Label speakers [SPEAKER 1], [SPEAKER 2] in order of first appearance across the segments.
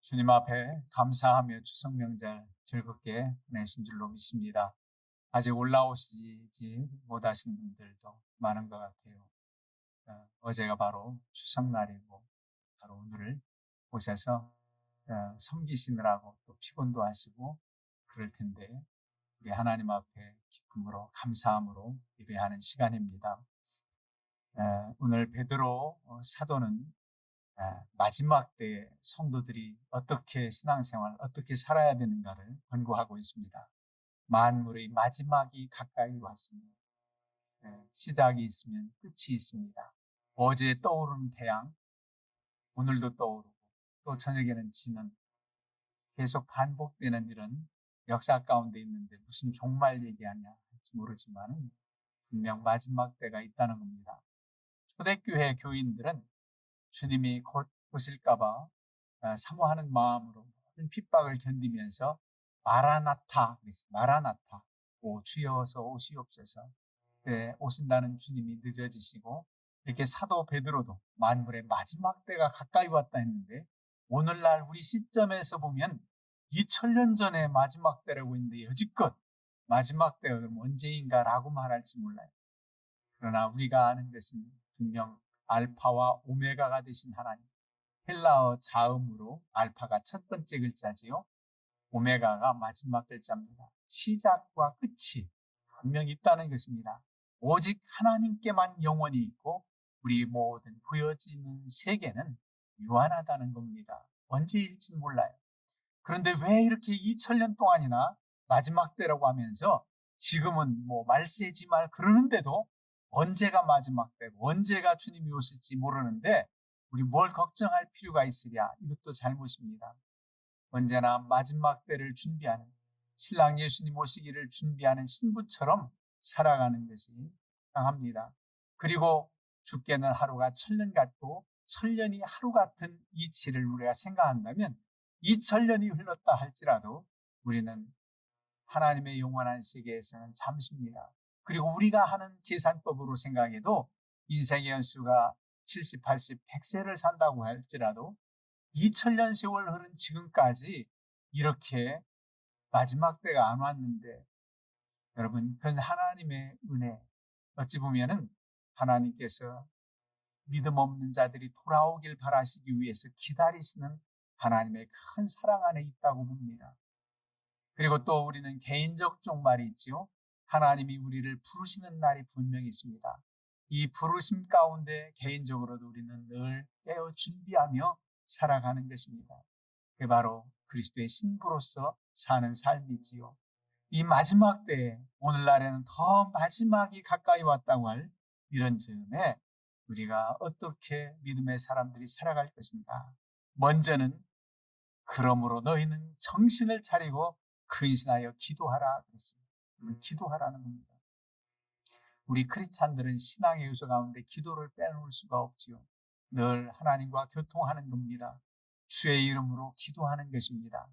[SPEAKER 1] 주님 앞에 감사하며 추석 명절 즐겁게 보내신 줄로 믿습니다. 아직 올라오시지 못하신 분들도 많은 것 같아요. 어제가 바로 추석날이고 바로 오늘을 오셔서 섬기시느라고 또 피곤도 하시고 그럴 텐데 우리 하나님 앞에 기쁨으로 감사함으로 예배하는 시간입니다. 오늘 베드로 사도는 마지막 때 성도들이 어떻게 신앙생활, 어떻게 살아야 되는가를 권고하고 있습니다. 만물의 마지막이 가까이 왔으니 시작이 있으면 끝이 있습니다. 어제 떠오르는 태양, 오늘도 떠오르고 또 저녁에는 지는 계속 반복되는 이런 역사 가운데 있는데 무슨 종말 얘기하냐 할지 모르지만 분명 마지막 때가 있다는 겁니다. 초대교회 교인들은 주님이 곧 오실까봐 사모하는 마음으로 모든 핍박을 견디면서 마라나타, 오 주여서 오시옵소서. 오신다는 주님이 늦어지시고 이렇게 사도 베드로도 만물의 마지막 때가 가까이 왔다 했는데 오늘날 우리 시점에서 보면 2000년 전에 마지막 때라고 했는데 여지껏 마지막 때가 그럼 언제인가라고 말할지 몰라요. 그러나 우리가 아는 것은 분명 알파와 오메가가 되신 하나님, 헬라어 자음으로 알파가 첫 번째 글자지요. 오메가가 마지막 글자입니다. 시작과 끝이 분명히 있다는 것입니다. 오직 하나님께만 영원히 있고 우리 모든 보여지는 세계는 유한하다는 겁니다. 언제일지는 몰라요. 그런데 왜 이렇게 2000년 동안이나 마지막 때라고 하면서 지금은 뭐 말세지 말 그러는데도 언제가 마지막 때고 언제가 주님이 오실지 모르는데 우리 뭘 걱정할 필요가 있으랴? 이것도 잘못입니다. 언제나 마지막 때를 준비하는 신랑 예수님 오시기를 준비하는 신부처럼 살아가는 것이 당합니다. 그리고 죽게는 하루가 천년 같고 천년이 하루 같은 이치를 우리가 생각한다면 2000년이 흘렀다 할지라도 우리는 하나님의 영원한 세계에서는 잠시입니다. 그리고 우리가 하는 계산법으로 생각해도 인생의 연수가 70, 80, 100세를 산다고 할지라도 2000년 세월 흐른 지금까지 이렇게 마지막 때가 안 왔는데 여러분 그건 하나님의 은혜. 어찌 보면은 하나님께서 믿음 없는 자들이 돌아오길 바라시기 위해서 기다리시는 하나님의 큰 사랑 안에 있다고 봅니다. 그리고 또 우리는 개인적 종말이 있지요. 하나님이 우리를 부르시는 날이 분명히 있습니다. 이 부르심 가운데 개인적으로도 우리는 늘 깨어 준비하며 살아가는 것입니다. 그게 바로 그리스도의 신부로서 사는 삶이지요. 이 마지막 때에 오늘날에는 더 마지막이 가까이 왔다고 할 이런 즈음에 우리가 어떻게 믿음의 사람들이 살아갈 것인가. 먼저는 그러므로 너희는 정신을 차리고 근신하여 기도하라 그랬습니다. 기도하라는 겁니다. 우리 크리스찬들은 신앙의 요소 가운데 기도를 빼놓을 수가 없지요. 늘 하나님과 교통하는 겁니다. 주의 이름으로 기도하는 것입니다.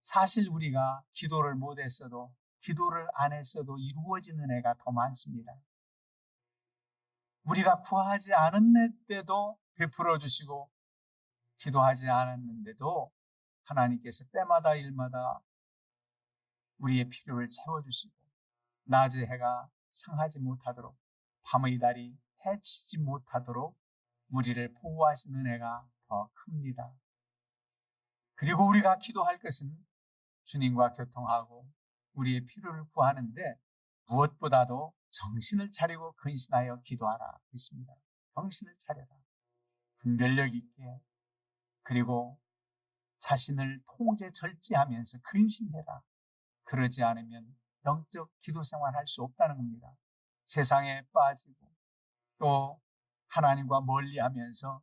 [SPEAKER 1] 사실 우리가 기도를 못했어도 기도를 안 했어도 이루어지는 애가 더 많습니다. 우리가 구하지 않았는데도 베풀어 주시고 기도하지 않았는데도 하나님께서 때마다 일마다 우리의 필요를 채워주시고 낮의 해가 상하지 못하도록 밤의 달이 해치지 못하도록 우리를 보호하시는 은혜가 더 큽니다. 그리고 우리가 기도할 것은 주님과 교통하고 우리의 필요를 구하는데 무엇보다도 정신을 차리고 근신하여 기도하라 했습니다. 정신을 차려라. 분별력 있게 그리고 자신을 통제 절제하면서 근신해라. 그러지 않으면 영적 기도 생활할 수 없다는 겁니다. 세상에 빠지고 또 하나님과 멀리하면서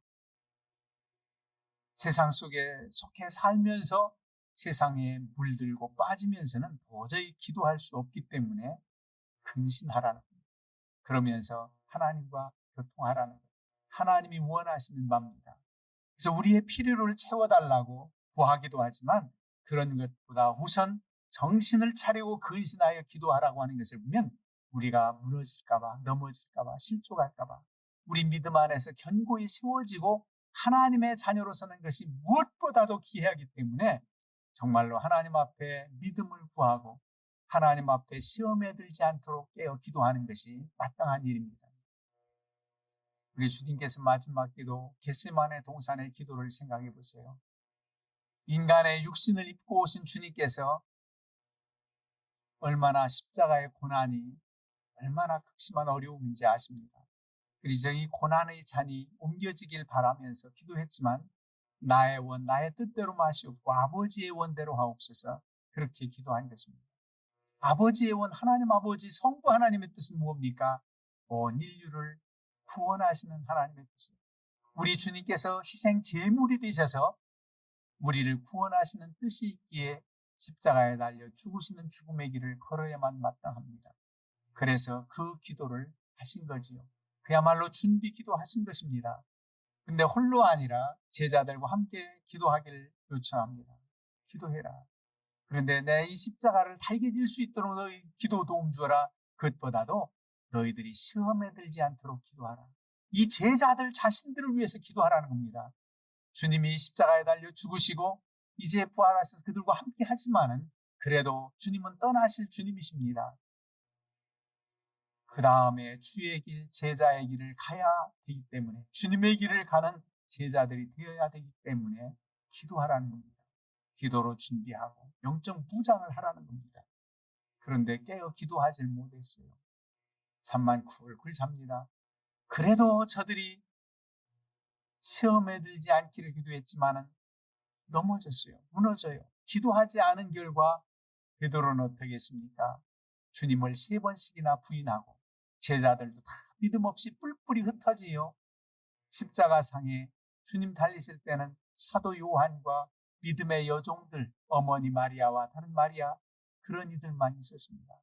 [SPEAKER 1] 세상 속에 속해 살면서 세상에 물들고 빠지면서는 도저히 기도할 수 없기 때문에 근신하라는 겁니다. 그러면서 하나님과 교통하라는 것. 하나님이 원하시는 바입니다. 그래서 우리의 필요를 채워달라고 구하기도 하지만 그런 것보다 우선 정신을 차리고 근신하여 기도하라고 하는 것을 보면 우리가 무너질까봐, 넘어질까봐, 실족할까봐 우리 믿음 안에서 견고히 세워지고 하나님의 자녀로 서는 것이 무엇보다도 귀하기 때문에 정말로 하나님 앞에 믿음을 구하고 하나님 앞에 시험에 들지 않도록 깨어 기도하는 것이 마땅한 일입니다. 우리 주님께서 마지막 기도 겟세마네 동산의 기도를 생각해 보세요. 인간의 육신을 입고 오신 주님께서 얼마나 십자가의 고난이 얼마나 극심한 어려움인지 아십니까? 그래서 이 고난의 잔이 옮겨지길 바라면서 기도했지만 나의 원, 나의 뜻대로 마시옵고 아버지의 원대로 하옵소서, 그렇게 기도한 것입니다. 아버지의 원, 하나님 아버지 성부 하나님의 뜻은 무엇입니까? 온 인류를 구원하시는 하나님의 뜻입니다. 우리 주님께서 희생 제물이 되셔서 우리를 구원하시는 뜻이 있기에 십자가에 달려 죽으시는 죽음의 길을 걸어야만 마땅합니다. 그래서 그 기도를 하신 거지요. 그야말로 준비 기도하신 것입니다. 근데 홀로 아니라 제자들과 함께 기도하기를 요청합니다. 기도해라. 그런데 내 이 십자가를 달게 질 수 있도록 너희 기도 도움 주어라. 그것보다도 너희들이 시험에 들지 않도록 기도하라. 이 제자들 자신들을 위해서 기도하라는 겁니다. 주님이 십자가에 달려 죽으시고 이제 부활하셔서 그들과 함께 하지만은 그래도 주님은 떠나실 주님이십니다. 그 다음에 주의 길, 제자의 길을 가야 되기 때문에, 주님의 길을 가는 제자들이 되어야 되기 때문에 기도하라는 겁니다. 기도로 준비하고 영적 무장을 하라는 겁니다. 그런데 깨어 기도하지 못했어요. 잠만 쿨쿨 잡니다. 그래도 저들이 시험에 들지 않기를 기도했지만은 넘어졌어요. 무너져요. 기도하지 않은 결과 베드로는 어떻게 했습니까? 주님을 3번씩이나 부인하고 제자들도 다 믿음 없이 뿔뿔이 흩어지요. 십자가상에 주님 달리실 때는 사도 요한과 믿음의 여종들, 어머니 마리아와 다른 마리아, 그런 이들만 있었습니다.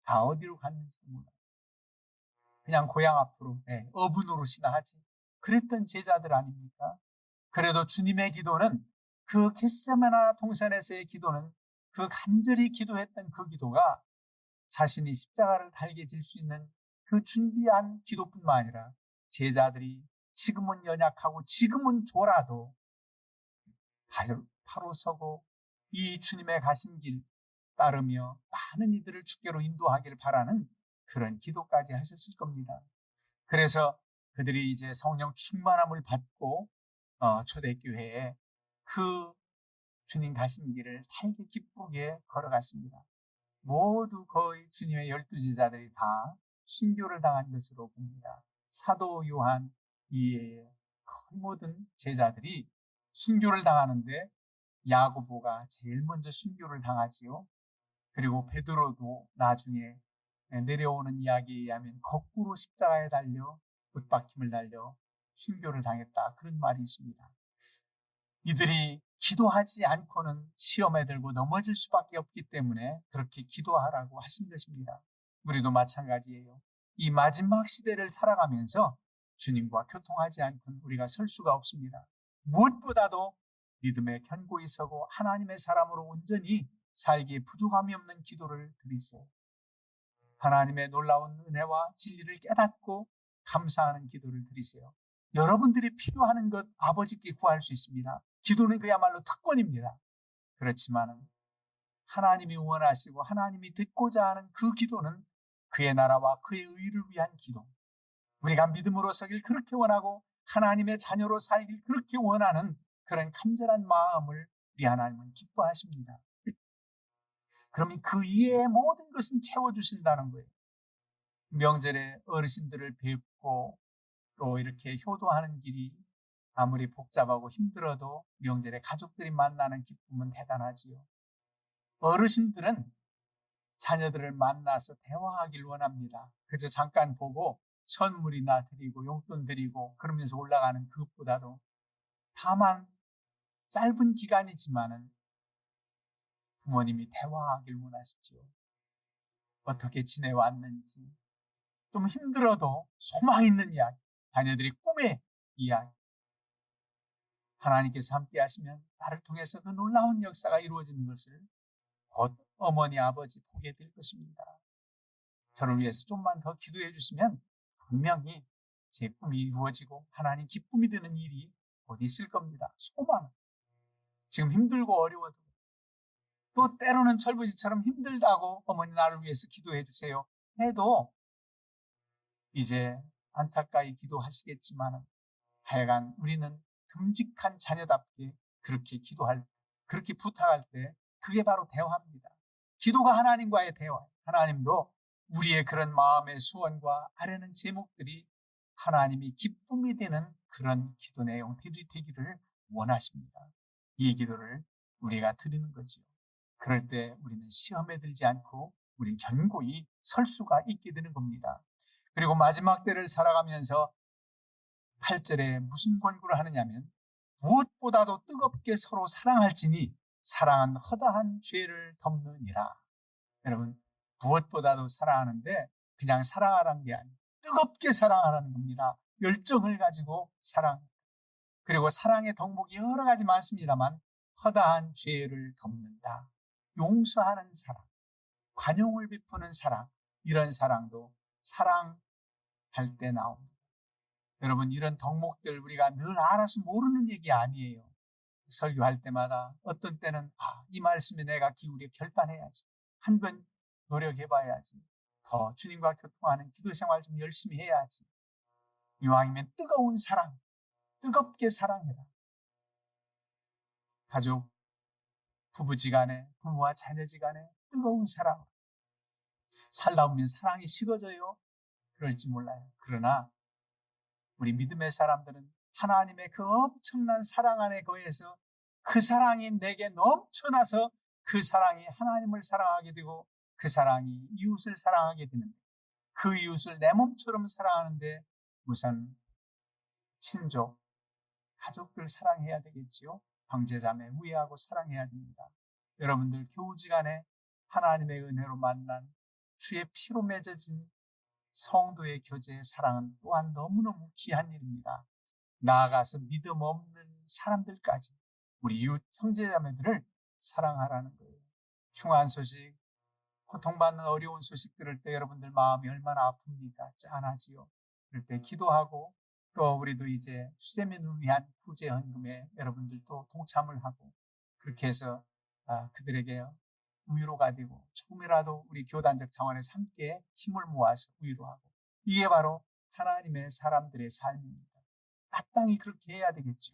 [SPEAKER 1] 다 어디로 갔는지 몰라요. 그냥 고향 앞으로 어부노릇이나 하지. 그랬던 제자들 아닙니까? 그래도 주님의 기도는, 그 겟세마네 동산에서의 기도는, 그 간절히 기도했던 그 기도가 자신이 십자가를 달게 질 수 있는 그 준비한 기도뿐만 아니라 제자들이 지금은 연약하고 지금은 졸아도 바로 서고 이 주님의 가신 길 따르며 많은 이들을 주께로 인도하기를 바라는 그런 기도까지 하셨을 겁니다. 그래서 그들이 이제 성령 충만함을 받고 초대교회에 그 주님 가신 길을 살기 기쁘게 걸어갔습니다. 모두 거의 주님의 12제자들이 다 순교를 당한 것으로 봅니다. 사도 요한 이외에 거의 모든 제자들이 순교를 당하는데 야고보가 제일 먼저 순교를 당하지요. 그리고 베드로도 나중에 내려오는 이야기에 의하면 거꾸로 십자가에 달려 못박힘을 달려 순교를 당했다, 그런 말이 있습니다. 이들이 기도하지 않고는 시험에 들고 넘어질 수밖에 없기 때문에 그렇게 기도하라고 하신 것입니다. 우리도 마찬가지예요. 이 마지막 시대를 살아가면서 주님과 교통하지 않고는 우리가 설 수가 없습니다. 무엇보다도 믿음에 견고히 서고 하나님의 사람으로 온전히 살기에 부족함이 없는 기도를 드리세요. 하나님의 놀라운 은혜와 진리를 깨닫고 감사하는 기도를 드리세요. 여러분들이 필요한 것 아버지께 구할 수 있습니다. 기도는 그야말로 특권입니다. 그렇지만 하나님이 원하시고 하나님이 듣고자 하는 그 기도는 그의 나라와 그의 의를 위한 기도, 우리가 믿음으로 서길 그렇게 원하고 하나님의 자녀로 살길 그렇게 원하는 그런 간절한 마음을 우리 하나님은 기뻐하십니다. 그러면 그 이외의 모든 것은 채워주신다는 거예요. 명절에 어르신들을 뵙고 또 이렇게 효도하는 길이 아무리 복잡하고 힘들어도 명절에 가족들이 만나는 기쁨은 대단하지요. 어르신들은 자녀들을 만나서 대화하길 원합니다. 그저 잠깐 보고 선물이나 드리고 용돈 드리고 그러면서 올라가는 그것보다도, 다만 짧은 기간이지만은 부모님이 대화하길 원하시죠. 어떻게 지내왔는지, 좀 힘들어도 소망 있는 이야기, 자녀들이 꿈의 이야기, 하나님께서 함께 하시면 나를 통해서 그 놀라운 역사가 이루어지는 것을 곧 어머니 아버지 보게 될 것입니다. 저를 위해서 좀만 더 기도해 주시면 분명히 제 꿈이 이루어지고 하나님 기쁨이 되는 일이 곧 있을 겁니다. 소망. 지금 힘들고 어려워도 또 때로는 철부지처럼 힘들다고 어머니 나를 위해서 기도해 주세요 해도 이제 안타까이 기도하시겠지만 하여간 우리는 듬직한 자녀답게 그렇게 부탁할 때 그게 바로 대화입니다. 기도가 하나님과의 대화. 하나님도 우리의 그런 마음의 소원과 아뢰는 제목들이 하나님이 기쁨이 되는 그런 기도 내용들이 되기를 원하십니다. 이 기도를 우리가 드리는 거죠. 그럴 때 우리는 시험에 들지 않고 우리는 견고히 설 수가 있게 되는 겁니다. 그리고 마지막 때를 살아가면서 8절에 무슨 권고를 하느냐면 무엇보다도 뜨겁게 서로 사랑할지니 사랑은 허다한 죄를 덮느니라. 여러분, 무엇보다도 사랑하는데 그냥 사랑하라는 게 아니에요. 뜨겁게 사랑하라는 겁니다. 열정을 가지고 사랑. 그리고 사랑의 덕목이 여러 가지 많습니다만 허다한 죄를 덮는다. 용서하는 사랑, 관용을 베푸는 사랑, 이런 사랑도 사랑할 때 나옵니다. 여러분, 이런 덕목들 우리가 늘 알아서 모르는 얘기 아니에요. 설교할 때마다 어떤 때는 이 말씀에 내가 기울여 결단해야지. 한번 노력해봐야지. 더 주님과 교통하는 기도 생활 좀 열심히 해야지. 이왕이면 뜨거운 사랑, 뜨겁게 사랑해라. 가족, 부부지간에, 부모와 자녀지간에 뜨거운 사랑. 살다 보면 사랑이 식어져요. 그럴지 몰라요. 그러나 우리 믿음의 사람들은 하나님의 그 엄청난 사랑 안에 거해서 그 사랑이 내게 넘쳐나서 그 사랑이 하나님을 사랑하게 되고 그 사랑이 이웃을 사랑하게 되는 그 이웃을 내 몸처럼 사랑하는데 우선 친족, 가족들 사랑해야 되겠지요. 형제자매 우애하고 사랑해야 됩니다. 여러분들 교우지간에 하나님의 은혜로 만난 주의 피로 맺어진 성도의 교제의 사랑은 또한 너무너무 귀한 일입니다. 나아가서 믿음 없는 사람들까지 우리 이웃 형제자매들을 사랑하라는 거예요. 흉한 소식, 고통받는 어려운 소식 들을 때 여러분들 마음이 얼마나 아픕니까? 짠하지요. 그럴 때 기도하고 또 우리도 이제 수재민을 위한 구제 헌금에 여러분들도 동참을 하고 그렇게 해서 그들에게 위로가 되고 조금이라도 우리 교단적 차원에서 함께 힘을 모아서 위로하고 이게 바로 하나님의 사람들의 삶입니다. 마땅히 그렇게 해야 되겠죠.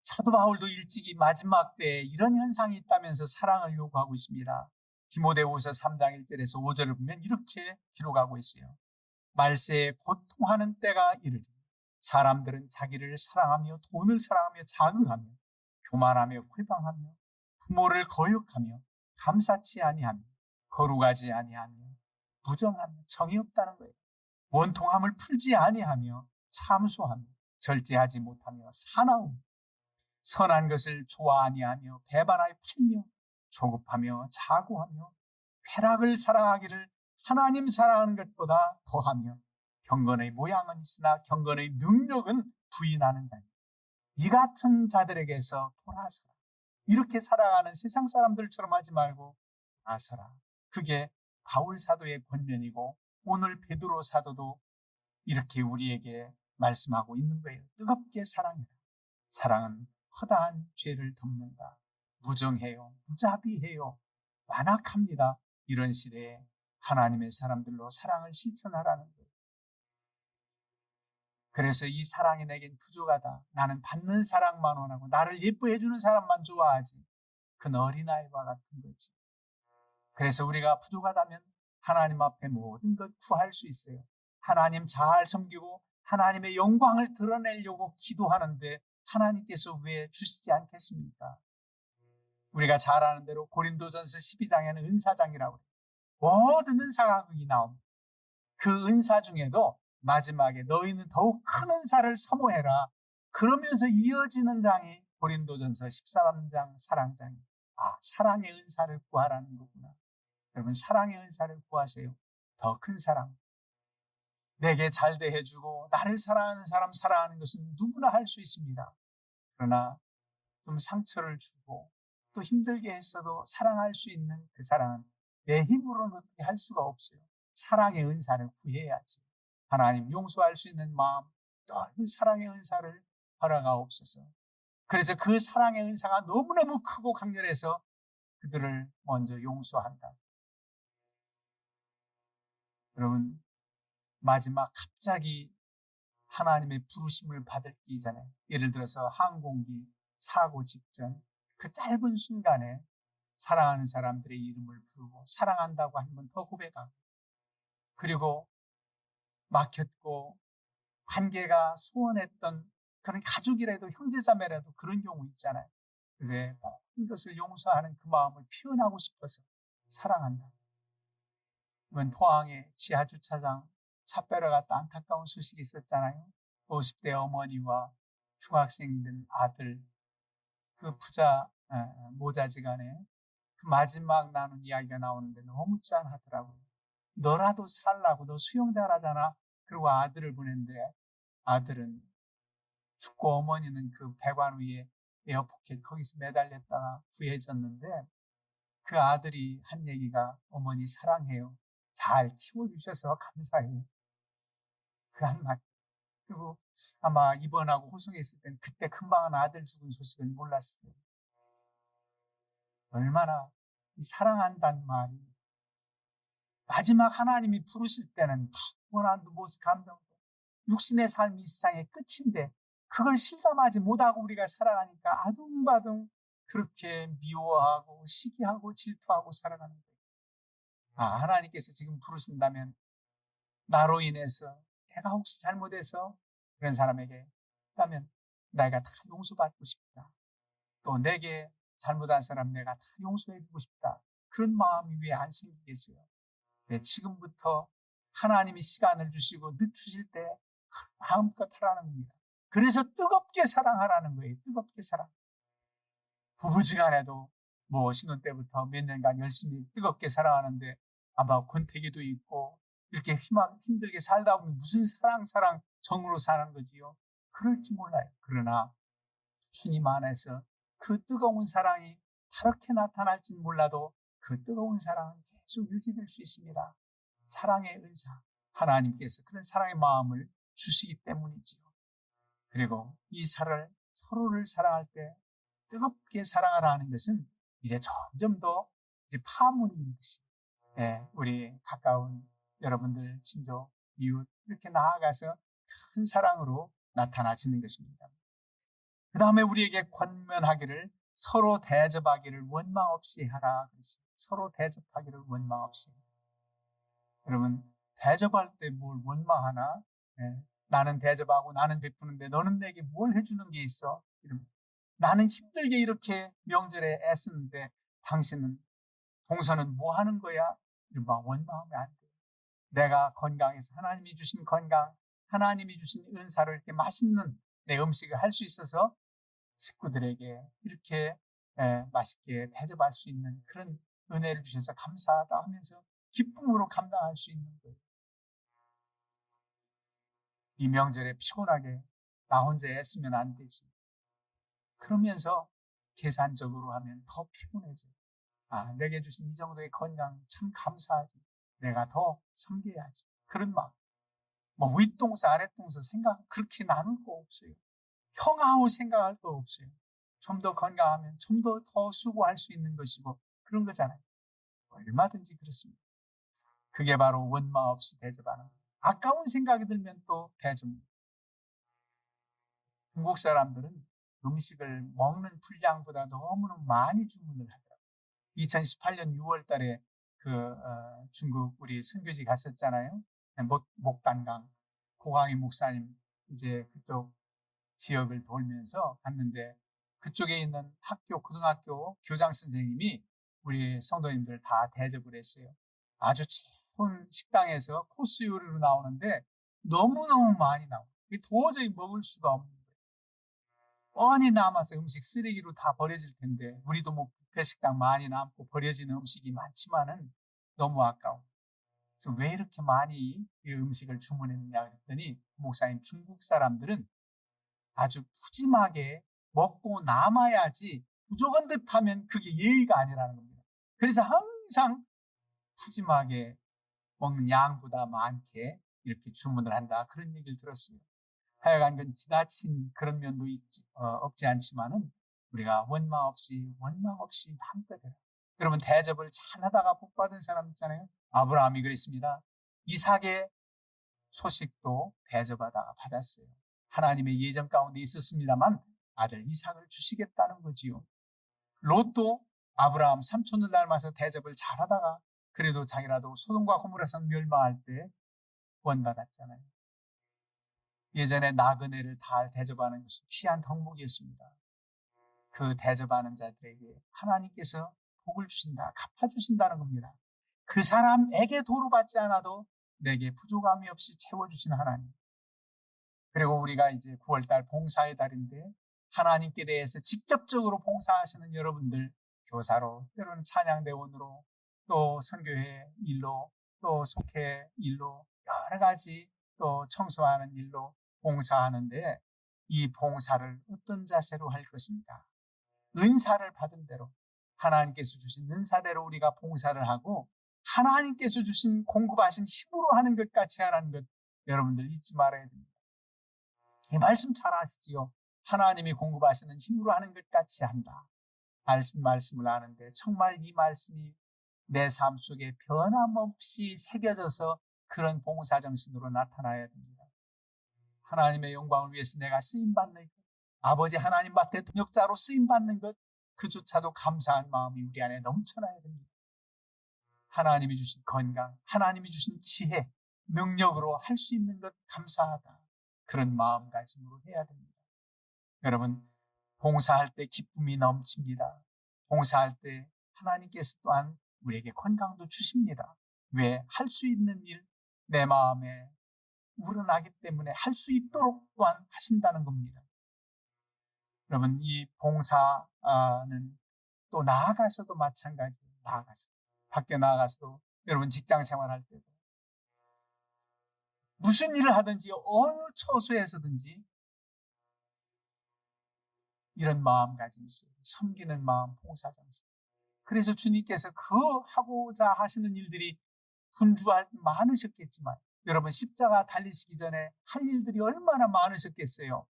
[SPEAKER 1] 사도 바울도 일찍이 마지막 때에 이런 현상이 있다면서 사랑을 요구하고 있습니다. 디모데후서 3장 1절에서 5절을 보면 이렇게 기록하고 있어요. 말세에 고통하는 때가 이르리 사람들은 자기를 사랑하며 돈을 사랑하며 자긍하며 교만하며 회방하며 부모를 거역하며 감사치 아니하며 거룩하지 아니하며 부정하며 정이 없다는 거예요. 원통함을 풀지 아니하며 참소하며 절제하지 못하며 사나움 선한 것을 좋아 아니하며 배반하여 팔며 조급하며 자고하며 쾌락을 사랑하기를 하나님 사랑하는 것보다 더하며 경건의 모양은 있으나 경건의 능력은 부인하는 자니 이 같은 자들에게서 돌아서라. 이렇게 살아가는 세상 사람들처럼 하지 말고 돌아서라. 그게 바울 사도의 권면이고 오늘 베드로 사도도 이렇게 우리에게 말씀하고 있는 거예요. 뜨겁게 사랑해라. 사랑은 허다한 죄를 덮는다. 무정해요. 무자비해요. 완악합니다. 이런 시대에 하나님의 사람들로 사랑을 실천하라는 거예요. 그래서 이 사랑이 내겐 부족하다. 나는 받는 사랑만 원하고 나를 예뻐해 주는 사람만 좋아하지. 그건 어린아이와 같은 거지. 그래서 우리가 부족하다면 하나님 앞에 모든 것 구할 수 있어요. 하나님 잘 섬기고 하나님의 영광을 드러내려고 기도하는데 하나님께서 왜 주시지 않겠습니까? 우리가 잘 아는 대로 고린도전서 12장에는 은사장이라고 해요. 모든 은사가 거기 나옵니다. 그 은사 중에도 마지막에 너희는 더욱 큰 은사를 사모해라. 그러면서 이어지는 장이 고린도전서 13장 사랑장이 사랑의 은사를 구하라는 거구나. 여러분 사랑의 은사를 구하세요. 더 큰 사랑. 내게 잘 대해주고 나를 사랑하는 사람 사랑하는 것은 누구나 할 수 있습니다. 그러나 좀 상처를 주고 또 힘들게 했어도 사랑할 수 있는 그 사랑은 내 힘으로는 어떻게 할 수가 없어요. 사랑의 은사를 구해야지. 하나님 용서할 수 있는 마음, 넓은 사랑의 은사를 허락하옵소서. 그래서 그 사랑의 은사가 너무너무 크고 강렬해서 그들을 먼저 용서한다. 여러분, 마지막 갑자기 하나님의 부르심을 받기 전에, 예를 들어서 항공기 사고 직전 그 짧은 순간에 사랑하는 사람들의 이름을 부르고 사랑한다고 한 번 더 고백하고, 그리고 막혔고 관계가 소원했던 그런 가족이라도 형제자매라도 그런 경우 있잖아요. 왜 모든 것을 용서하는 그 마음을 표현하고 싶어서 사랑한다. 이번 포항의 지하주차장 차 빼러 갔다 안타까운 소식이 있었잖아요. 50대 어머니와 중학생 된 아들, 그 부자 모자지간에 그 마지막 나눈 이야기가 나오는데 너무 짠하더라고요. 너라도 살라고, 너 수영 잘하잖아. 그리고 아들을 보냈는데 아들은 죽고 어머니는 그 배관 위에 에어포켓 거기서 매달렸다가 구해졌는데, 그 아들이 한 얘기가 어머니 사랑해요. 잘 키워주셔서 감사해요. 그 한마디. 그리고 아마 입원하고 호송했을 땐 그때 금방 아들 죽은 소식은 몰랐을 거예요. 얼마나 이 사랑한다는 말이 마지막 하나님이 부르실 때는 원한도 모습 감정도 육신의 삶이 이 세상의 끝인데 그걸 실감하지 못하고 우리가 살아가니까 아둥바둥 그렇게 미워하고 시기하고 질투하고 살아가는 거예요. 하나님께서 지금 부르신다면 나로 인해서 내가 혹시 잘못해서 그런 사람에게 있다면 내가 다 용서받고 싶다. 또 내게 잘못한 사람 내가 다 용서해주고 싶다. 그런 마음이 왜 안 생기겠어요? 네, 지금부터 하나님이 시간을 주시고 늦추실 때 마음껏 하라는 겁니다. 그래서 뜨겁게 사랑하라는 거예요. 뜨겁게 사랑. 부부지간에도 뭐 신혼 때부터 몇 년간 열심히 뜨겁게 사랑하는데 아마 권태기도 있고 이렇게 힘들게 살다 보면 무슨 사랑 정으로 사는 거지요. 그럴지 몰라요. 그러나 주님 안에서 그 뜨거운 사랑이 다르게 나타날지는 몰라도 그 뜨거운 사랑은 계속 유지될 수 있습니다. 사랑의 은사, 하나님께서 그런 사랑의 마음을 주시기 때문이지요. 그리고 이 서로를 사랑할 때 뜨겁게 사랑하라 하는 것은 이제 점점 더 이제 파문이 있는 것이, 우리 가까운 여러분들, 친족, 이웃 이렇게 나아가서 큰 사랑으로 나타나시는 것입니다. 그 다음에 우리에게 권면하기를 서로 대접하기를 원망 없이 하라 그랬어요. 서로 대접하기를 원망 없이. 여러분, 대접할 때 뭘 원망하나? 나는 대접하고 나는 베푸는데 너는 내게 뭘 해주는 게 있어? 나는 힘들게 이렇게 명절에 애쓰는데 당신은 동서는 뭐 하는 거야? 막 원망하면 안 돼. 내가 건강해서 하나님이 주신 건강, 하나님이 주신 은사로 이렇게 맛있는 내 음식을 할 수 있어서 식구들에게 이렇게 맛있게 대접할 수 있는 그런 은혜를 주셔서 감사하다 하면서 기쁨으로 감당할 수 있는 거예요. 이 명절에 피곤하게 나 혼자 애쓰면 안 되지. 그러면서 계산적으로 하면 더 피곤해져. 내게 주신 이 정도의 건강 참 감사하지. 내가 더 섬겨야지. 그런 마음. 뭐 윗동서 아랫동서 생각 그렇게 나눌 거 없어요. 형하고 생각할 거 없어요. 좀 더 건강하면 좀 더 수고할 수 있는 것이고 그런 거잖아요. 얼마든지 그렇습니다. 그게 바로 원망 없이 대접하는 거예요. 아까운 생각이 들면 또 대접. 중국 사람들은 음식을 먹는 분량보다 너무너무 많이 주문을 하더라고요. 2018년 6월 달에 중국 우리 선교지 갔었잖아요. 목단강 고강희 목사님 이제 그쪽 지역을 돌면서 갔는데 그쪽에 있는 학교, 고등학교 교장 선생님이 우리 성도님들 다 대접을 했어요. 아주 좋은 식당에서 코스 요리로 나오는데 너무너무 많이 나와요. 도저히 먹을 수가 없는 거예요. 뻔히 남아서 음식 쓰레기로 다 버려질 텐데 우리도 뭐 뷔페 식당 많이 남고 버려지는 음식이 많지만은 너무 아까워. 그래서 왜 이렇게 많이 이 음식을 주문했느냐 그랬더니 목사님, 중국 사람들은 아주 푸짐하게 먹고 남아야지 부족한 듯 하면 그게 예의가 아니라는 겁니다. 그래서 항상 푸짐하게 먹는 양보다 많게 이렇게 주문을 한다. 그런 얘기를 들었습니다. 하여간 건 지나친 그런 면도 없지 않지만은 우리가 원망 없이 마음껏 해라. 여러분 대접을 잘하다가 복받은 사람 있잖아요. 아브라함이 그랬습니다. 이삭의 소식도 대접하다가 받았어요. 하나님의 예정 가운데 있었습니다만 아들 이삭을 주시겠다는 거지요. 롯도 아브라함 삼촌을 닮아서 대접을 잘하다가 그래도 자기라도 소돔과 고모라성 멸망할 때 구원받았잖아요. 예전에 나그네를 다 대접하는 것은 귀한 덕목이었습니다. 그 대접하는 자들에게 하나님께서 복을 주신다, 갚아주신다는 겁니다. 그 사람에게 도로 받지 않아도 내게 부족함이 없이 채워주시는 하나님. 그리고 우리가 이제 9월달 봉사의 달인데 하나님께 대해서 직접적으로 봉사하시는 여러분들, 교사로, 때로는 찬양대원으로, 또 선교회 일로, 또 속회 일로, 여러 가지 또 청소하는 일로 봉사하는데 이 봉사를 어떤 자세로 할 것인가? 은사를 받은 대로, 하나님께서 주신 은사대로 우리가 봉사를 하고 하나님께서 주신 공급하신 힘으로 하는 것 같이 하는 것 여러분들 잊지 말아야 됩니다. 이 말씀 잘 아시지요? 하나님이 공급하시는 힘으로 하는 것 같이 한다. 말씀을 하는데 정말 이 말씀이 내 삶 속에 변함없이 새겨져서 그런 봉사정신으로 나타나야 됩니다. 하나님의 영광을 위해서 내가 쓰임받는 것, 아버지 하나님 앞에 동역자로 쓰임받는 것, 그조차도 감사한 마음이 우리 안에 넘쳐나야 됩니다. 하나님이 주신 건강, 하나님이 주신 지혜, 능력으로 할 수 있는 것 감사하다. 그런 마음가짐으로 해야 됩니다. 여러분, 봉사할 때 기쁨이 넘칩니다. 봉사할 때 하나님께서 또한 우리에게 건강도 주십니다. 왜? 할 수 있는 일, 내 마음에 우러나기 때문에 할 수 있도록 또한 하신다는 겁니다. 여러분, 이 봉사는 또 나아가서도 마찬가지예요. 밖에 나아가서도 여러분 직장 생활할 때도 무슨 일을 하든지 어느 처소에서든지 이런 마음가짐이 있어요. 섬기는 마음, 봉사정신. 그래서 주님께서 그 하고자 하시는 일들이 분주할 많으셨겠지만 여러분 십자가 달리시기 전에 할 일들이 얼마나 많으셨겠어요.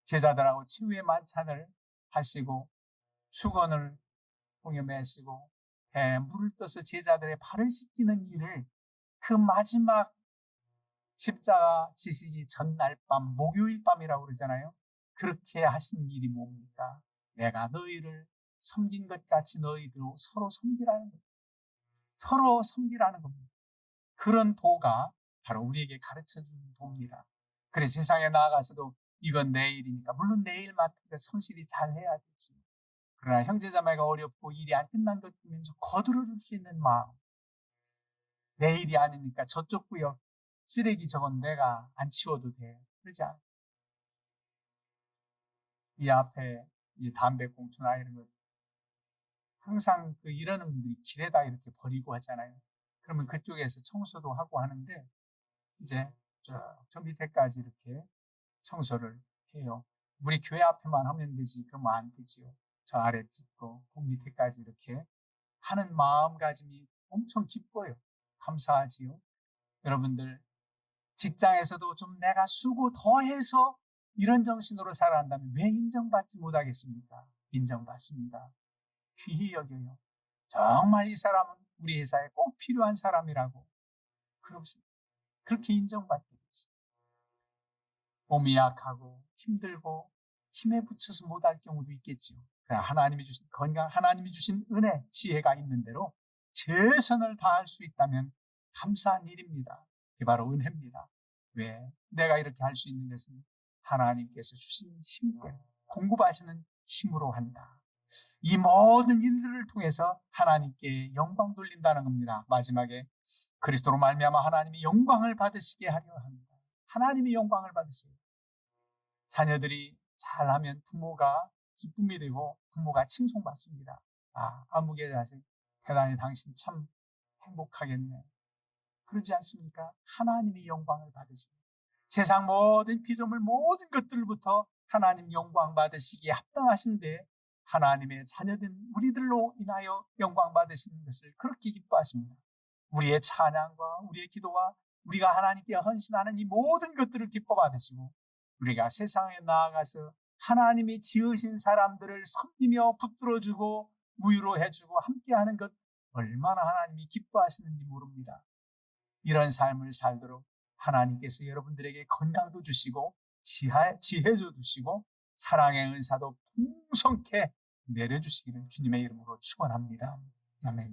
[SPEAKER 1] 제자들하고 치유의 만찬을 하시고 수건을 공에 매시고 배에 물을 떠서 제자들의 발을 씻기는 일을 그 마지막 십자가 지시기 전날 밤 목요일 밤이라고 그러잖아요. 그렇게 하신 일이 뭡니까? 내가 너희를 섬긴 것 같이 너희도 서로 섬기라는 겁니다. 서로 섬기라는 겁니다. 그런 도가 바로 우리에게 가르쳐주는 도입니다. 그래서 세상에 나아가서도 이건 내 일이니까 물론 내 일 맡으니까 성실히 잘 해야 되지. 그러나 형제자매가 어렵고 일이 안 끝난 것 보면서 거들어줄 수 있는 마음. 내 일이 아니니까 저쪽 구역 쓰레기 저건 내가 안 치워도 돼. 그러지 않아. 이 앞에 이 담배꽁초나 이런 거 항상 그 이러는 분들이 길에다 이렇게 버리고 하잖아요. 그러면 그쪽에서 청소도 하고 하는데 이제 저 밑에까지 이렇게 청소를 해요. 우리 교회 앞에만 하면 되지 그러면 안 되지요. 저 아래쪽도 그 밑에까지 이렇게 하는 마음가짐이 엄청 기뻐요. 감사하지요. 여러분들 직장에서도 좀 내가 수고 더해서 이런 정신으로 살아간다면 왜 인정받지 못하겠습니까? 인정받습니다. 귀히 여겨요. 정말 이 사람은 우리 회사에 꼭 필요한 사람이라고 그렇게 인정받게 됐어요. 몸이 약하고 힘들고 힘에 부쳐서 못할 경우도 있겠지요. 그러나 하나님이 주신 건강, 하나님이 주신 은혜, 지혜가 있는 대로 최선을 다할 수 있다면 감사한 일입니다. 그게 바로 은혜입니다. 왜? 내가 이렇게 할 수 있는 것은 하나님께서 주신 힘 때문에 공급하시는 힘으로 한다. 이 모든 일들을 통해서 하나님께 영광 돌린다는 겁니다. 마지막에 그리스도로 말미암아 하나님이 영광을 받으시게 하려 합니다. 하나님이 영광을 받으세요. 자녀들이 잘하면 부모가 기쁨이 되고 부모가 칭송받습니다. 아무개 자식 대단히 당신 참 행복하겠네. 그러지 않습니까? 하나님이 영광을 받으세요. 세상 모든 피조물 모든 것들부터 하나님 영광 받으시기에 합당하신데 하나님의 자녀된 우리들로 인하여 영광 받으시는 것을 그렇게 기뻐하십니다. 우리의 찬양과 우리의 기도와 우리가 하나님께 헌신하는 이 모든 것들을 기뻐 받으시고 우리가 세상에 나아가서 하나님이 지으신 사람들을 섬기며 붙들어주고 위로해주고 함께하는 것 얼마나 하나님이 기뻐하시는지 모릅니다. 이런 삶을 살도록 하나님께서 여러분들에게 건강도 주시고 지혜도 주시고 사랑의 은사도 풍성케 내려주시기를 주님의 이름으로 축원합니다. 아멘.